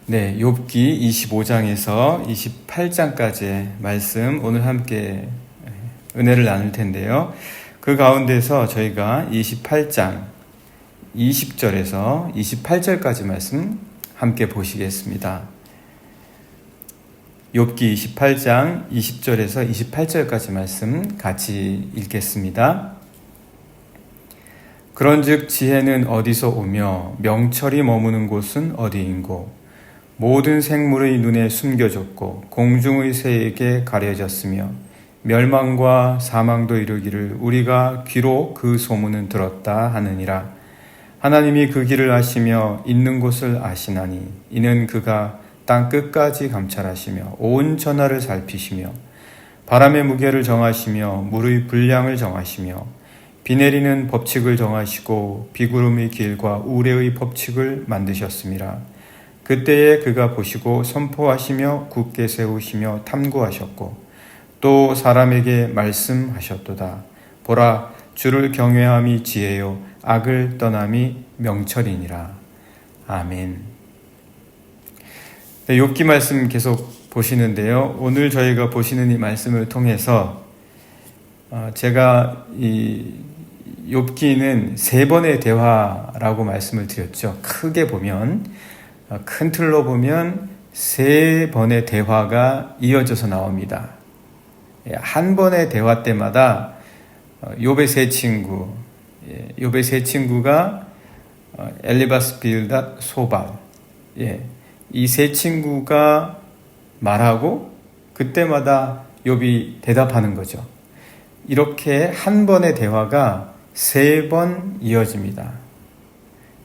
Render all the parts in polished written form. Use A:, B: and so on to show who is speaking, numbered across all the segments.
A: 네, 욥기 25장에서 28장까지의 말씀 오늘 함께 은혜를 나눌 텐데요. 그 가운데서 저희가 28장 20절에서 28절까지 말씀 함께 보시겠습니다. 욥기 28장 20절에서 28절까지 말씀 같이 읽겠습니다. 그런즉 지혜는 어디서 오며 명철이 머무는 곳은 어디인고 모든 생물의 눈에 숨겨졌고 공중의 새에게 가려졌으며 멸망과 사망도 이르기를 우리가 귀로 그 소문은 들었다 하느니라. 하나님이 그 길을 아시며 있는 곳을 아시나니 이는 그가 땅 끝까지 감찰하시며 온 천하를 살피시며 바람의 무게를 정하시며 물의 분량을 정하시며 비 내리는 법칙을 정하시고 비구름의 길과 우레의 법칙을 만드셨음이라. 그때에 그가 보시고 선포하시며 굳게 세우시며 탐구하셨고 또 사람에게 말씀하셨도다. 보라, 주를 경외함이 지혜요 악을 떠남이 명철이니라. 아멘. 네, 욥기 말씀 계속 보시는데요. 오늘 저희가 보시는 이 말씀을 통해서 제가 이 욥기는 세 번의 대화라고 말씀을 드렸죠. 크게 보면 큰 틀로 보면 세 번의 대화가 이어져서 나옵니다. 한 번의 대화 때마다 욥의 세 친구, 욥의 세 친구가 엘리바스 빌닷 소발, 이 세 친구가 말하고 그때마다 욥이 대답하는 거죠. 이렇게 한 번의 대화가 세 번 이어집니다.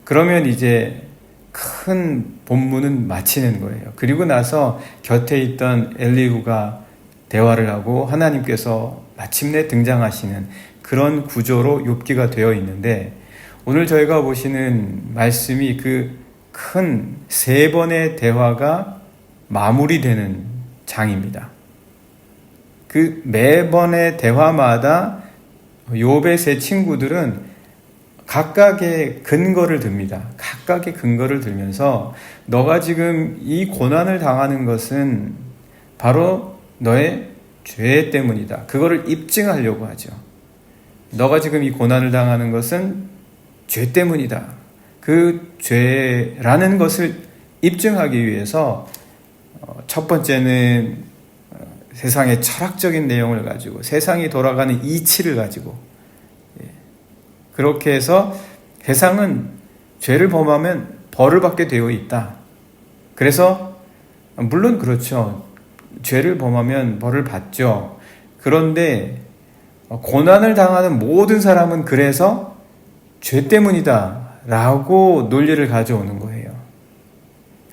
A: 그러면 이제 큰 본문은 마치는 거예요. 그리고 나서 곁에 있던 엘리후가 대화를 하고 하나님께서 마침내 등장하시는 그런 구조로 욥기가 되어 있는데 오늘 저희가 보시는 말씀이 그 큰 세 번의 대화가 마무리되는 장입니다. 그 매번의 대화마다 욥의 세 친구들은 각각의 근거를 듭니다. 각각의 근거를 들면서 너가 지금 이 고난을 당하는 것은 바로 너의 죄 때문이다. 그거를 입증하려고 하죠. 너가 지금 이 고난을 당하는 것은 죄 때문이다. 그 죄라는 것을 입증하기 위해서 첫 번째는 세상의 철학적인 내용을 가지고 세상이 돌아가는 이치를 가지고 그렇게 해서 세상은 죄를 범하면 벌을 받게 되어 있다. 그래서 물론 그렇죠. 죄를 범하면 벌을 받죠. 그런데 고난을 당하는 모든 사람은 그래서 죄 때문이다 라고 논리를 가져오는 거예요.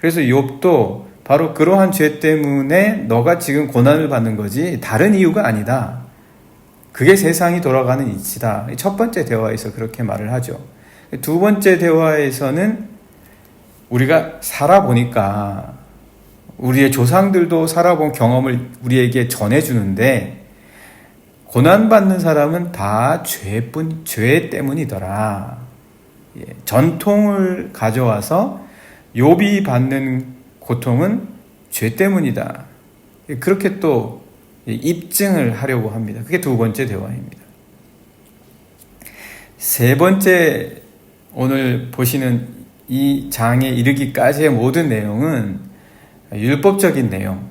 A: 그래서 욥도 바로 그러한 죄 때문에 너가 지금 고난을 받는 거지 다른 이유가 아니다. 그게 세상이 돌아가는 이치다. 첫 번째 대화에서 그렇게 말을 하죠. 두 번째 대화에서는 우리가 살아보니까 우리의 조상들도 살아본 경험을 우리에게 전해주는데 고난받는 사람은 다 죄 때문이더라. 전통을 가져와서 욥이 받는 고통은 죄 때문이다. 그렇게 또 입증을 하려고 합니다. 그게 두 번째 대화입니다. 세 번째 오늘 보시는 이 장에 이르기까지의 모든 내용은 율법적인 내용,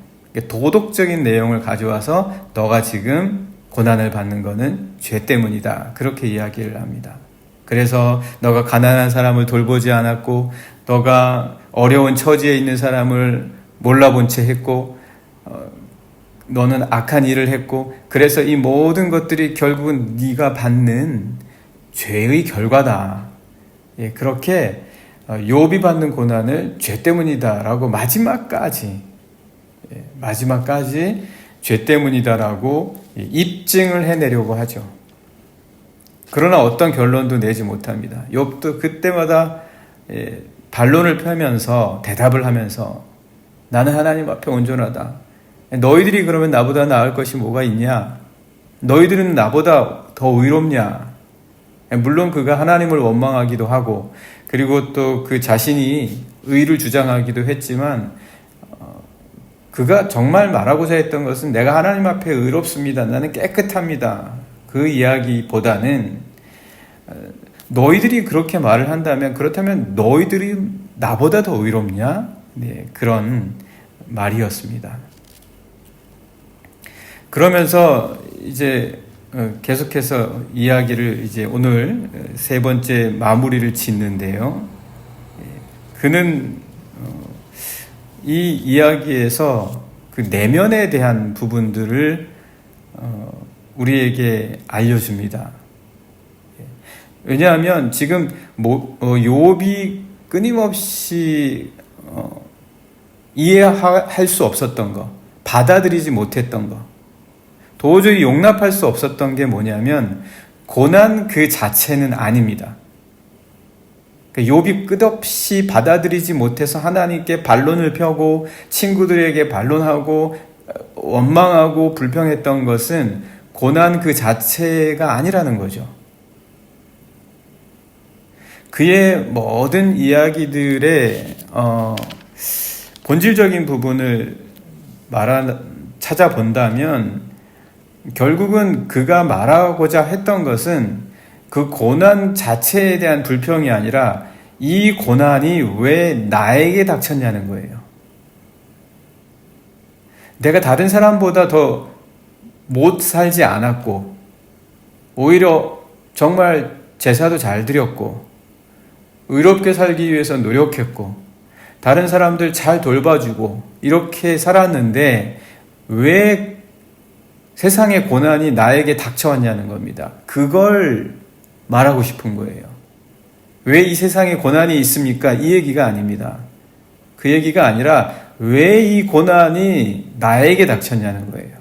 A: 도덕적인 내용을 가져와서 너가 지금 고난을 받는 것은 죄 때문이다. 그렇게 이야기를 합니다. 그래서 너가 가난한 사람을 돌보지 않았고 너가 어려운 처지에 있는 사람을 몰라본 채 했고 너는 악한 일을 했고 그래서 이 모든 것들이 결국은 네가 받는 죄의 결과다. 그렇게 욥이 받는 고난을 죄 때문이다라고 마지막까지 죄 때문이다라고 입증을 해내려고 하죠. 그러나 어떤 결론도 내지 못합니다. 욥도 그때마다 반론을 펴면서 대답을 하면서 나는 하나님 앞에 온전하다. 너희들이 그러면 나보다 나을 것이 뭐가 있냐? 너희들은 나보다 더 의롭냐? 물론 그가 하나님을 원망하기도 하고 그리고 또 그 자신이 의를 주장하기도 했지만 그가 정말 말하고자 했던 것은 내가 하나님 앞에 의롭습니다. 나는 깨끗합니다. 그 이야기보다는 너희들이 그렇게 말을 한다면 그렇다면 너희들이 나보다 더 의롭냐? 네, 그런 말이었습니다. 그러면서 이제 계속해서 이야기를 이제 오늘 세 번째 마무리를 짓는데요. 그는 이 이야기에서 그 내면에 대한 부분들을 우리에게 알려줍니다. 왜냐하면 지금 욥이 끊임없이 이해할 수 없었던 것, 받아들이지 못했던 것, 도저히 용납할 수 없었던 게 뭐냐면 고난 그 자체는 아닙니다. 욥이 끝없이 받아들이지 못해서 하나님께 반론을 펴고 친구들에게 반론하고 원망하고 불평했던 것은 고난 그 자체가 아니라는 거죠. 그의 모든 이야기들의 본질적인 부분을 찾아본다면 결국은 그가 말하고자 했던 것은 그 고난 자체에 대한 불평이 아니라 이 고난이 왜 나에게 닥쳤냐는 거예요. 내가 다른 사람보다 더 못 살지 않았고 오히려 정말 제사도 잘 드렸고 의롭게 살기 위해서 노력했고 다른 사람들 잘 돌봐주고 이렇게 살았는데 왜 세상의 고난이 나에게 닥쳐왔냐는 겁니다. 그걸 말하고 싶은 거예요. 왜 이 세상에 고난이 있습니까? 이 얘기가 아닙니다. 그 얘기가 아니라 왜 이 고난이 나에게 닥쳤냐는 거예요.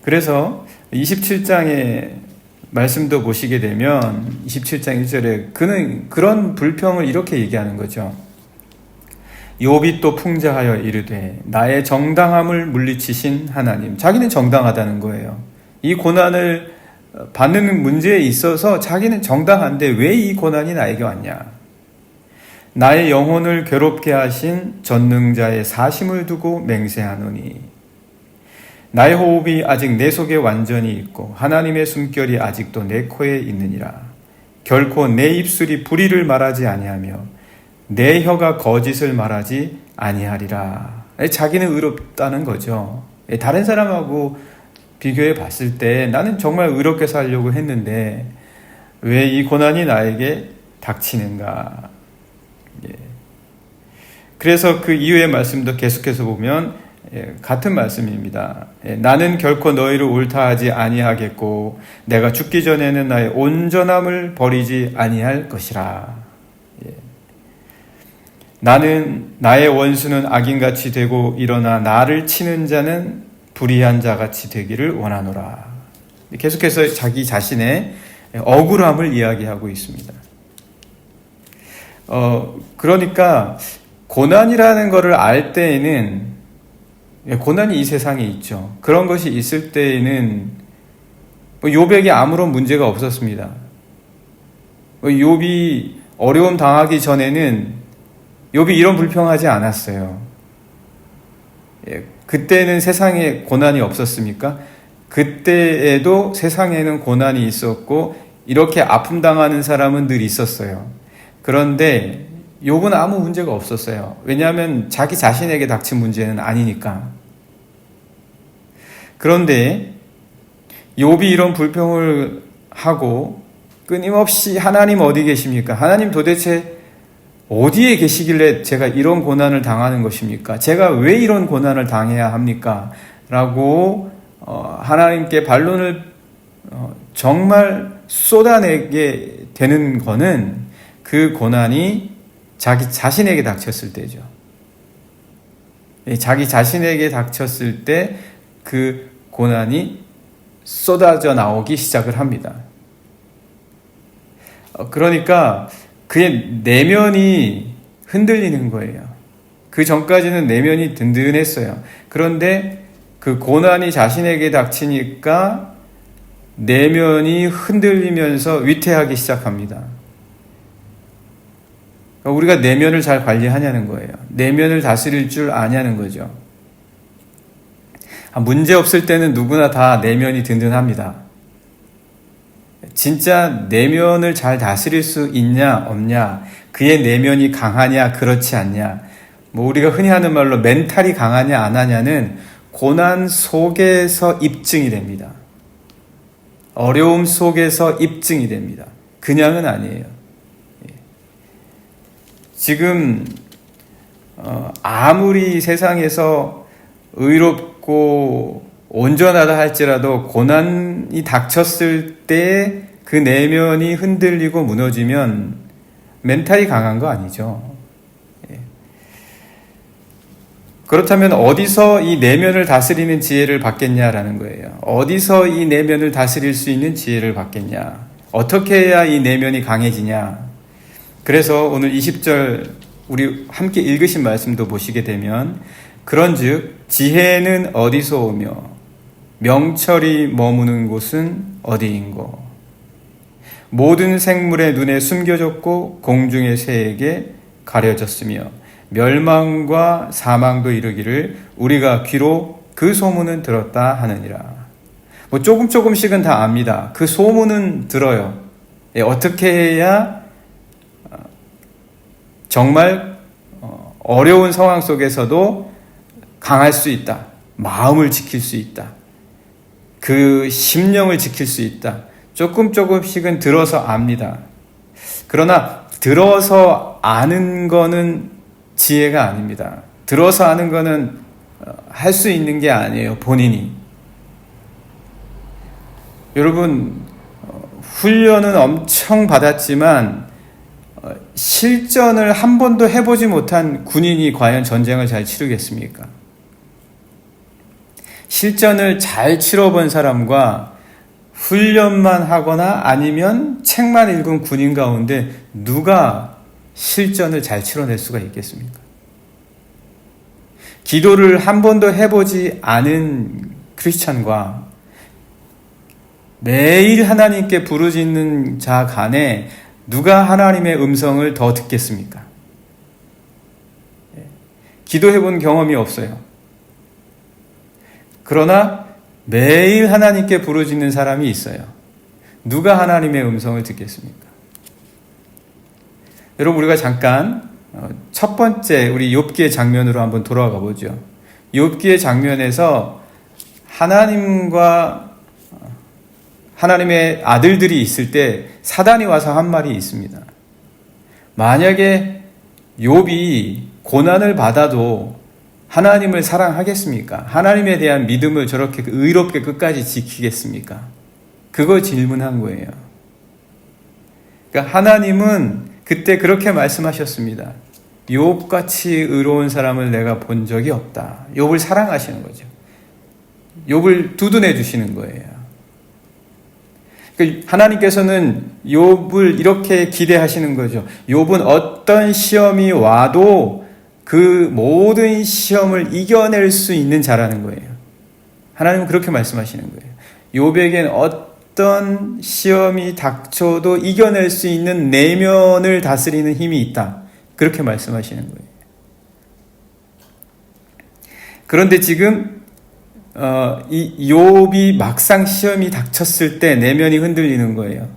A: 그래서 27장의 말씀도 보시게 되면 27장 1절에 그는 그런 불평을 이렇게 얘기하는 거죠. 욥이 또 풍자하여 이르되 나의 정당함을 물리치신 하나님. 자기는 정당하다는 거예요. 이 고난을 받는 문제에 있어서 자기는 정당한데 왜 이 고난이 나에게 왔냐. 나의 영혼을 괴롭게 하신 전능자의 사심을 두고 맹세하노니 나의 호흡이 아직 내 속에 완전히 있고 하나님의 숨결이 아직도 내 코에 있느니라. 결코 내 입술이 불의를 말하지 아니하며 내 혀가 거짓을 말하지 아니하리라. 자기는 의롭다는 거죠. 다른 사람하고 비교해 봤을 때 나는 정말 의롭게 살려고 했는데 왜 이 고난이 나에게 닥치는가. 그래서 그 이후의 말씀도 계속해서 보면 같은 말씀입니다. 나는 결코 너희를 옳다 하지 아니하겠고 내가 죽기 전에는 나의 온전함을 버리지 아니할 것이라. 나의 원수는 악인같이 되고 일어나 나를 치는 자는 불의한 자같이 되기를 원하노라. 계속해서 자기 자신의 억울함을 이야기하고 있습니다. 그러니까 고난이라는 것을 알 때에는 고난이 이 세상에 있죠. 그런 것이 있을 때에는 욥에게 아무런 문제가 없었습니다. 욥이 어려움 당하기 전에는 욥이 이런 불평하지 않았어요. 그때는 세상에 고난이 없었습니까? 그때에도 세상에는 고난이 있었고 이렇게 아픔 당하는 사람은 늘 있었어요. 그런데 욥은 아무 문제가 없었어요. 왜냐하면 자기 자신에게 닥친 문제는 아니니까. 그런데 욥이 이런 불평을 하고 끊임없이 하나님 어디 계십니까? 하나님 도대체 어디에 계시길래 제가 이런 고난을 당하는 것입니까? 제가 왜 이런 고난을 당해야 합니까? 라고 하나님께 반론을 정말 쏟아내게 되는 거는 그 고난이 자기 자신에게 닥쳤을 때죠. 자기 자신에게 닥쳤을 때 그 고난이 쏟아져 나오기 시작을 합니다. 그러니까 그의 내면이 흔들리는 거예요. 그 전까지는 내면이 든든했어요. 그런데 그 고난이 자신에게 닥치니까 내면이 흔들리면서 위태하기 시작합니다. 우리가 내면을 잘 관리하냐는 거예요. 내면을 다스릴 줄 아냐는 거죠. 문제 없을 때는 누구나 다 내면이 든든합니다. 진짜 내면을 잘 다스릴 수 있냐 없냐, 그의 내면이 강하냐 그렇지 않냐, 우리가 흔히 하는 말로 멘탈이 강하냐 안 하냐는 고난 속에서 입증이 됩니다. 어려움 속에서 입증이 됩니다. 그냥은 아니에요. 지금 아무리 세상에서 의롭고 온전하다 할지라도 고난이 닥쳤을 때 그 내면이 흔들리고 무너지면 멘탈이 강한 거 아니죠. 그렇다면 어디서 이 내면을 다스리는 지혜를 받겠냐라는 거예요. 어디서 이 내면을 다스릴 수 있는 지혜를 받겠냐. 어떻게 해야 이 내면이 강해지냐. 그래서 오늘 20절 우리 함께 읽으신 말씀도 보시게 되면, 그런즉 지혜는 어디서 오며 명철이 머무는 곳은 어디인고. 모든 생물의 눈에 숨겨졌고 공중의 새에게 가려졌으며 멸망과 사망도 이르기를 우리가 귀로 그 소문은 들었다 하느니라. 조금씩은 다 압니다. 그 소문은 들어요. 어떻게 해야 정말 어려운 상황 속에서도 강할 수 있다. 마음을 지킬 수 있다. 그 심령을 지킬 수 있다. 조금씩은 들어서 압니다. 그러나 들어서 아는 거는 지혜가 아닙니다. 들어서 아는 거는 할 수 있는 게 아니에요. 본인이. 여러분, 훈련은 엄청 받았지만 실전을 한 번도 해보지 못한 군인이 과연 전쟁을 잘 치르겠습니까? 실전을 잘 치러본 사람과 훈련만 하거나 아니면 책만 읽은 군인 가운데 누가 실전을 잘 치러낼 수가 있겠습니까? 기도를 한 번도 해보지 않은 크리스찬과 매일 하나님께 부르짖는 자 간에 누가 하나님의 음성을 더 듣겠습니까? 기도해본 경험이 없어요. 그러나 매일 하나님께 부르짖는 사람이 있어요. 누가 하나님의 음성을 듣겠습니까? 여러분, 우리가 잠깐 첫 번째 우리 욥기의 장면으로 한번 돌아가 보죠. 욥기의 장면에서 하나님의 아들들이 있을 때 사단이 와서 한 말이 있습니다. 만약에 욥이 고난을 받아도 하나님을 사랑하겠습니까? 하나님에 대한 믿음을 저렇게 의롭게 끝까지 지키겠습니까? 그거 질문한 거예요. 그러니까 하나님은 그때 그렇게 말씀하셨습니다. 욥같이 의로운 사람을 내가 본 적이 없다. 욥을 사랑하시는 거죠. 욥을 두둔해 주시는 거예요. 그러니까 하나님께서는 욥을 이렇게 기대하시는 거죠. 욥은 어떤 시험이 와도 그 모든 시험을 이겨낼 수 있는 자라는 거예요. 하나님은 그렇게 말씀하시는 거예요. 욥에겐 어떤 시험이 닥쳐도 이겨낼 수 있는 내면을 다스리는 힘이 있다. 그렇게 말씀하시는 거예요. 그런데 지금 이 욥이 막상 시험이 닥쳤을 때 내면이 흔들리는 거예요.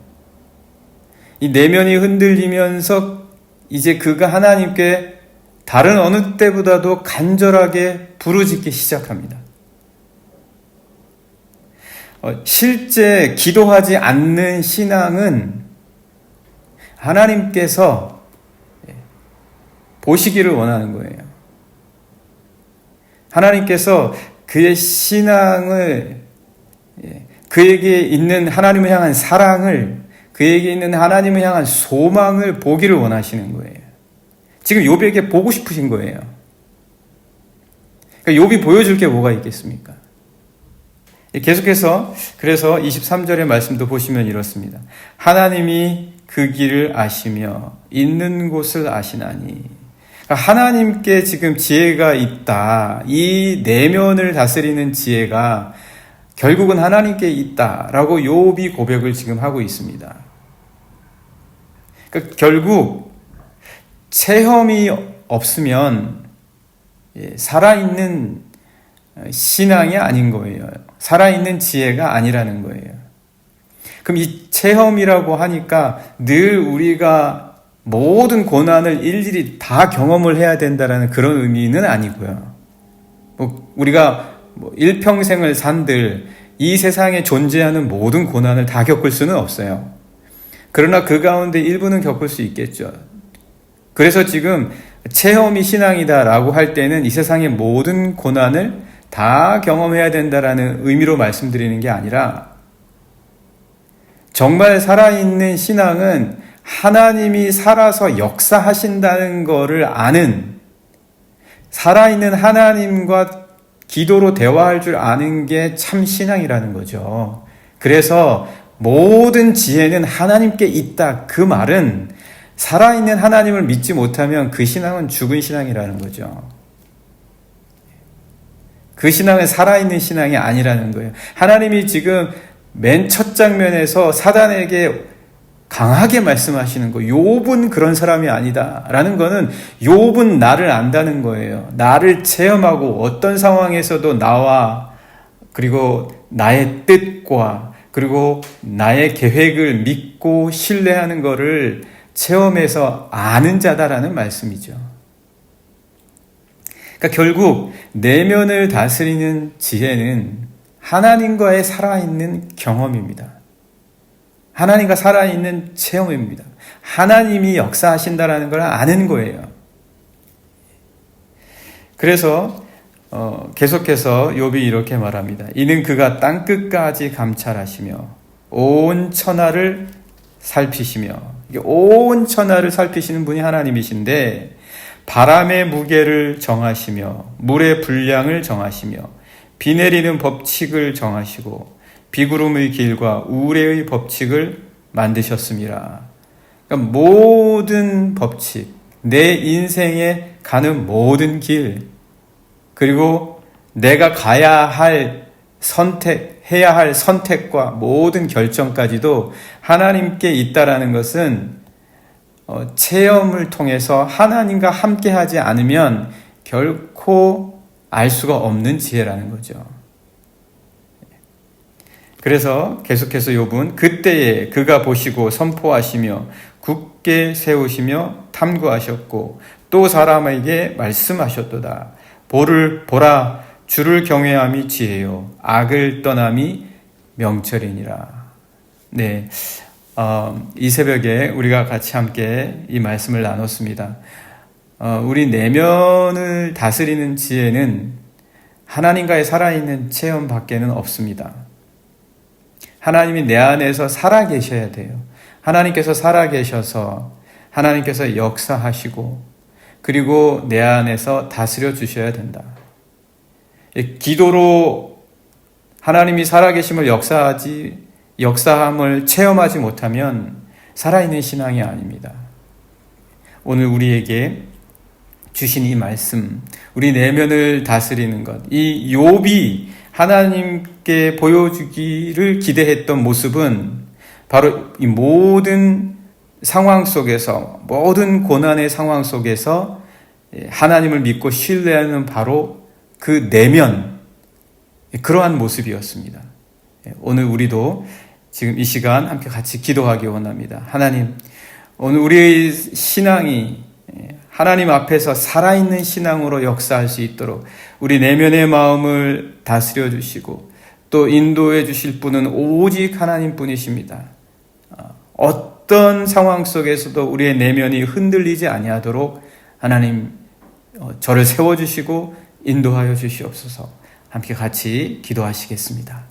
A: 이 내면이 흔들리면서 이제 그가 하나님께 다른 어느 때보다도 간절하게 부르짖기 시작합니다. 실제 기도하지 않는 신앙은 하나님께서 보시기를 원하는 거예요. 하나님께서 그의 신앙을, 그에게 있는 하나님을 향한 사랑을, 그에게 있는 하나님을 향한 소망을 보기를 원하시는 거예요. 지금 욥에게 보고 싶으신 거예요. 그러니까 욥이 보여줄 게 뭐가 있겠습니까? 계속해서 그래서 23절의 말씀도 보시면 이렇습니다. 하나님이 그 길을 아시며 있는 곳을 아시나니. 그러니까 하나님께 지금 지혜가 있다. 이 내면을 다스리는 지혜가 결국은 하나님께 있다라고 욥이 고백을 지금 하고 있습니다. 그러니까 결국 체험이 없으면 살아있는 신앙이 아닌 거예요. 살아있는 지혜가 아니라는 거예요. 그럼 이 체험이라고 하니까 늘 우리가 모든 고난을 일일이 다 경험을 해야 된다는 그런 의미는 아니고요. 우리가 일평생을 산들 이 세상에 존재하는 모든 고난을 다 겪을 수는 없어요. 그러나 그 가운데 일부는 겪을 수 있겠죠. 그래서 지금 체험이 신앙이다라고 할 때는 이 세상의 모든 고난을 다 경험해야 된다라는 의미로 말씀드리는 게 아니라, 정말 살아있는 신앙은 하나님이 살아서 역사하신다는 것을 아는, 살아있는 하나님과 기도로 대화할 줄 아는 게 참 신앙이라는 거죠. 그래서 모든 지혜는 하나님께 있다. 그 말은 살아있는 하나님을 믿지 못하면 그 신앙은 죽은 신앙이라는 거죠. 그 신앙은 살아있는 신앙이 아니라는 거예요. 하나님이 지금 맨 첫 장면에서 사단에게 강하게 말씀하시는 거, 욥은 그런 사람이 아니다라는 거는 욥은 나를 안다는 거예요. 나를 체험하고 어떤 상황에서도 나와, 그리고 나의 뜻과 그리고 나의 계획을 믿고 신뢰하는 것을 체험해서 아는 자다라는 말씀이죠. 그러니까 결국 내면을 다스리는 지혜는 하나님과의 살아있는 경험입니다. 하나님과 살아있는 체험입니다. 하나님이 역사하신다라는 걸 아는 거예요. 그래서 계속해서 욥이 이렇게 말합니다. 이는 그가 땅끝까지 감찰하시며 온 천하를 살피시며, 온 천하를 살피시는 분이 하나님이신데, 바람의 무게를 정하시며 물의 분량을 정하시며 비 내리는 법칙을 정하시고 비구름의 길과 우레의 법칙을 만드셨습니다. 그러니까 모든 법칙, 내 인생에 가는 모든 길, 그리고 내가 가야 할 해야 할 선택과 모든 결정까지도 하나님께 있다라는 것은 체험을 통해서 하나님과 함께 하지 않으면 결코 알 수가 없는 지혜라는 거죠. 그래서 계속해서 욥은 그때에 그가 보시고 선포하시며 굳게 세우시며 탐구하셨고 또 사람에게 말씀하셨도다. 보라, 주를 경외함이 지혜요 악을 떠남이 명철이니라. 네, 이 새벽에 우리가 같이 함께 이 말씀을 나눴습니다. 우리 내면을 다스리는 지혜는 하나님과의 살아있는 체험 밖에는 없습니다. 하나님이 내 안에서 살아계셔야 돼요. 하나님께서 살아계셔서 하나님께서 역사하시고 그리고 내 안에서 다스려 주셔야 된다. 기도로 하나님이 살아계심을 역사함을 체험하지 못하면 살아있는 신앙이 아닙니다. 오늘 우리에게 주신 이 말씀, 우리 내면을 다스리는 것, 이 욥이 하나님께 보여주기를 기대했던 모습은 바로 이 모든 상황 속에서, 모든 고난의 상황 속에서 하나님을 믿고 신뢰하는 바로 그 내면, 그러한 모습이었습니다. 오늘 우리도 지금 이 시간 함께 같이 기도하기 원합니다. 하나님, 오늘 우리의 신앙이 하나님 앞에서 살아있는 신앙으로 역사할 수 있도록 우리 내면의 마음을 다스려 주시고 또 인도해 주실 분은 오직 하나님 뿐이십니다. 어떤 상황 속에서도 우리의 내면이 흔들리지 아니하도록 하나님 저를 세워주시고 인도하여 주시옵소서. 함께 같이 기도하시겠습니다.